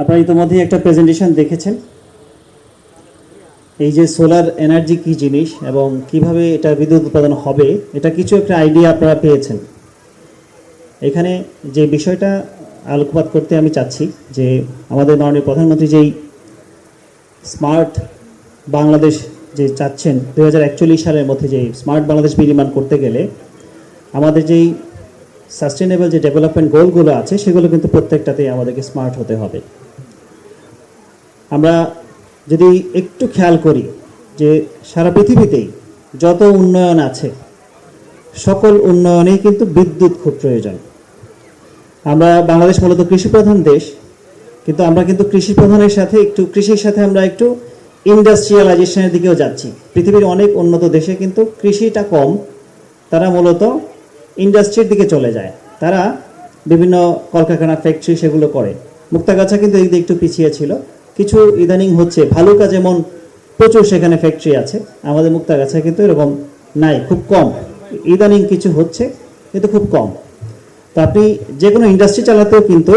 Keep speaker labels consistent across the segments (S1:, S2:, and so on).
S1: আপনারা ইতিমধ্যে একটা প্রেজেন্টেশন দেখেছেন। এই যে সোলার এনার্জি কি জিনিস এবং কিভাবে এটা বিদ্যুৎ উৎপাদন হবে, এটা কিছু একটা আইডিয়া আপনারা পেয়েছেন। এখানে যে বিষয়টা আলোকপাত করতে আমি চাচ্ছি যে আমাদের মাননীয় প্রধানমন্ত্রী যেই স্মার্ট বাংলাদেশ যে চাচ্ছেন 2041 সালের মধ্যে যে স্মার্ট বাংলাদেশ বিনির্মাণ করতে গেলে আমাদের যেই সাস্টেনেবল যে ডেভেলপমেন্ট গোলগুলো আছে সেগুলো কিন্তু প্রত্যেকটাতেই আমাদেরকে স্মার্ট হতে হবে। আমরা যদি একটু খেয়াল করি যে সারা পৃথিবীতেই যত উন্নয়ন আছে সকল উন্নয়নেই কিন্তু বিদ্যুৎ খুব প্রয়োজন। আমরা বাংলাদেশ মূলত কৃষিপ্রধান দেশ, কিন্তু আমরা কিন্তু কৃষি প্রধানের সাথে একটু কৃষির সাথে আমরা একটু ইন্ডাস্ট্রিয়ালাইজেশনের দিকেও যাচ্ছি। পৃথিবীর অনেক উন্নত দেশে কিন্তু কৃষিটা কম, তারা মূলত ইন্ডাস্ট্রির দিকে চলে যায়, তারা বিভিন্ন কলকারখানা ফ্যাক্টরি সেগুলো করে। মুক্তাগাছা কিন্তু এই দিকে একটু পিছিয়ে ছিল, কিছু ইদানিং হচ্ছে। ভালুকা যেমন প্রচুর সেখানে ফ্যাক্টরি আছে, আমাদের মুক্তাগাছায় কিন্তু এরকম নাই, খুব কম। ইদানিং কিছু হচ্ছে কিন্তু খুব কম। তো আপনি যে কোনো ইন্ডাস্ট্রি চালাতেও কিন্তু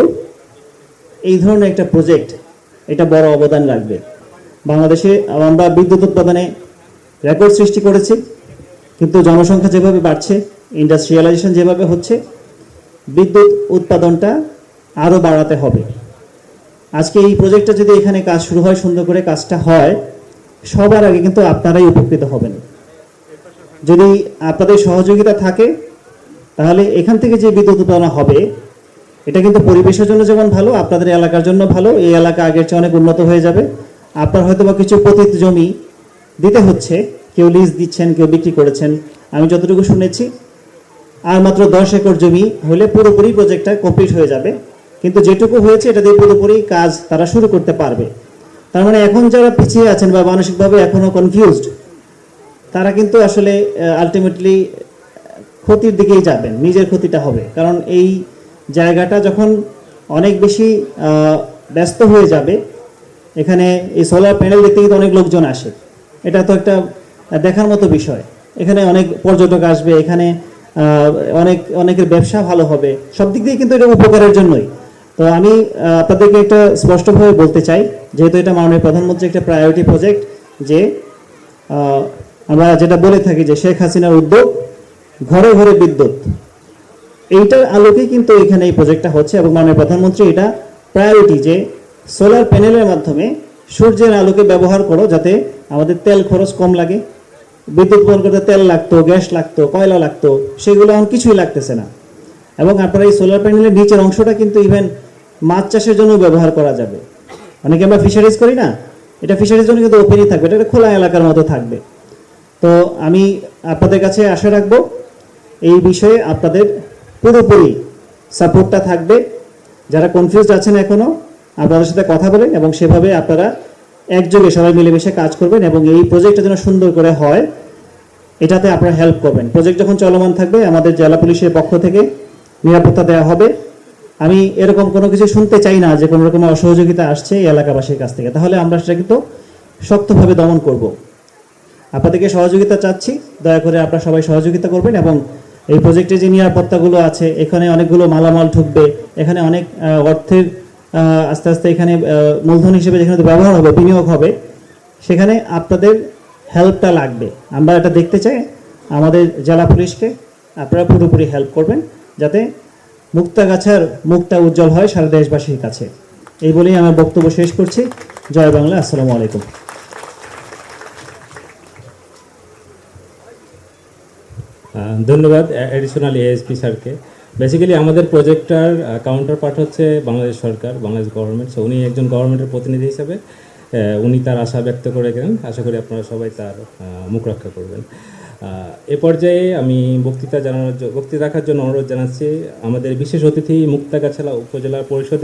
S1: এই ধরনের একটা প্রজেক্ট এটা বড় অবদান রাখবে। বাংলাদেশে আমরা বিদ্যুৎ উৎপাদনে রেকর্ড সৃষ্টি করেছি, কিন্তু জনসংখ্যা যেভাবে বাড়ছে, ইন্ডাস্ট্রিয়ালাইজেশন যেভাবে হচ্ছে, বিদ্যুৎ উৎপাদনটা আরও বাড়াতে হবে। আজকে এই প্রজেক্টটা যদি এখানে কাজ শুরু হয়, সুন্দর করে কাজটা হয়, সবার আগে কিন্তু আপনারাই উপকৃত হবেন। যদি আপনাদের সহযোগিতা থাকে তাহলে এখান থেকে যে বিদ্যুৎ উৎপাদন হবে এটা কিন্তু পরিবেশের জন্য যেমন ভালো, আপনাদের এলাকার জন্য ভালো। এই এলাকা আগের চেয়ে অনেক উন্নত হয়ে যাবে। আপনার হয়তো বা কিছু পতিত জমি দিতে হচ্ছে, কেউ লিজ দিচ্ছেন, কেউ বিক্রি করেছেন, আমি যতটুকু শুনেছি। আর মাত্র 10 একর জমি হলে পুরোপুরি প্রজেক্টটা কমপ্লিট হয়ে যাবে, কিন্তু যেটুকু হয়েছে এটা দিয়ে পুরোপুরি কাজ তারা শুরু করতে পারবে। তার মানে এখন যারা পিছিয়ে আছেন বা মানসিকভাবে এখনও কনফিউজড, তারা কিন্তু আসলে আলটিমেটলি ক্ষতির দিকেই যাবেন, নিজের ক্ষতিটা হবে। কারণ এই জায়গাটা যখন অনেক বেশি ব্যস্ত হয়ে যাবে, এখানে এই সোলার প্যানেল দেখতে কিন্তু অনেক লোকজন আসে, এটা তো একটা দেখার মতো বিষয়। এখানে অনেক পর্যটক আসবে, এখানে অনেকের ব্যবসা ভালো হবে, সব দিক দিয়ে কিন্তু এটা উপকারের জন্যই। তো আমি আপনাদেরকে একটা স্পষ্টভাবে বলতে চাই, যেহেতু এটা মাননীয় প্রধানমন্ত্রী একটা প্রায়োরিটি প্রজেক্ট, যে আমরা যেটা বলে থাকি যে শেখ হাসিনার উদ্যোগ ঘরে ঘরে বিদ্যুৎ, এইটার আলোকেই কিন্তু এখানে এই প্রজেক্টটা হচ্ছে। এবং মাননীয় প্রধানমন্ত্রী এটা প্রায়োরিটি যে সোলার প্যানেলের মাধ্যমে সূর্যের আলোকে ব্যবহার করো, যাতে আমাদের তেল খরচ কম লাগে। বিদ্যুৎ উৎপাদন করতে তেল লাগতো, গ্যাস লাগতো, কয়লা লাগতো, সেগুলো এখন কিছুই লাগতেছে না। এবং আপনারা এই সোলার প্যানেলের নিচের অংশটা কিন্তু ইভেন মাছ চাষের জন্য ব্যবহার করা যাবে। অনেকে আমরা ফিশারিজ করি না, এটা ফিশারির জন্য কিন্তু ওপেনই থাকবে, এটা খোলা এলাকার মতো থাকবে। তো আমি আপনাদের কাছে আশা রাখবো এই বিষয়ে আপনাদের পুরোপুরি সাপোর্টটা থাকবে। যারা কনফিউজড আছেন এখনও, আপনাদের সাথে কথা বলেন এবং সেভাবে আপনারা একযোগে সবাই মিলেমিশে কাজ করবেন এবং এই প্রজেক্টটা যেন সুন্দর করে হয় এটাতে আপনারা হেল্প করবেন। প্রজেক্ট যখন চলমান থাকবে আমাদের জেলা পুলিশের পক্ষ থেকে নিরাপত্তা দেওয়া হবে। আমি এরকম কোনো কিছু শুনতে চাই না যে কোনো রকম অসহযোগিতা আসছে এই এলাকাবাসীর কাছ থেকে, তাহলে আমরা সেটা কিন্তু শক্তভাবে দমন করব। আপনাদেরকে সহযোগিতা চাচ্ছি, দয়া করে আপনারা সবাই সহযোগিতা করবেন। এবং এই প্রজেক্টে যে নিরাপত্তাগুলো আছে, এখানে অনেকগুলো মালামাল ঢুকবে, এখানে অনেক অর্থের আস্তে আস্তে এখানে মূলধন হিসেবে যেখানে ব্যবহার হবে, বিনিয়োগ হবে, সেখানে আপনাদের হেল্পটা লাগবে। আমরা এটা দেখতে চাই আমাদের জেলা পুলিশকে আপনারা পুরোপুরি হেল্প করবেন, যাতে মুক্তাগাছার মুখটা উজ্জ্বল হয় সারা দেশবাসীর কাছে। এই বলেই আমার বক্তব্য শেষ করছি। জয় বাংলা, আসসালামু আলাইকুম।
S2: ধন্যবাদ অ্যাডিশনাল এএসপি স্যারকে। বেসিক্যালি আমাদের প্রজেক্টটার কাউন্টার পার্ট হচ্ছে বাংলাদেশ সরকার, বাংলাদেশ গভর্নমেন্ট। সো উনি একজন গভর্নমেন্টের প্রতিনিধি হিসেবে উনি তার আশা ব্যক্ত করে গেলেন। আশা করি আপনারা সবাই তার মুখ রক্ষা করবেন। এ পর্যায়ে আমি বক্তৃতা রাখার জন্য অনুরোধ জানাচ্ছি আমাদের বিশেষ অতিথি মুক্তাগাছা উপজেলা পরিষদের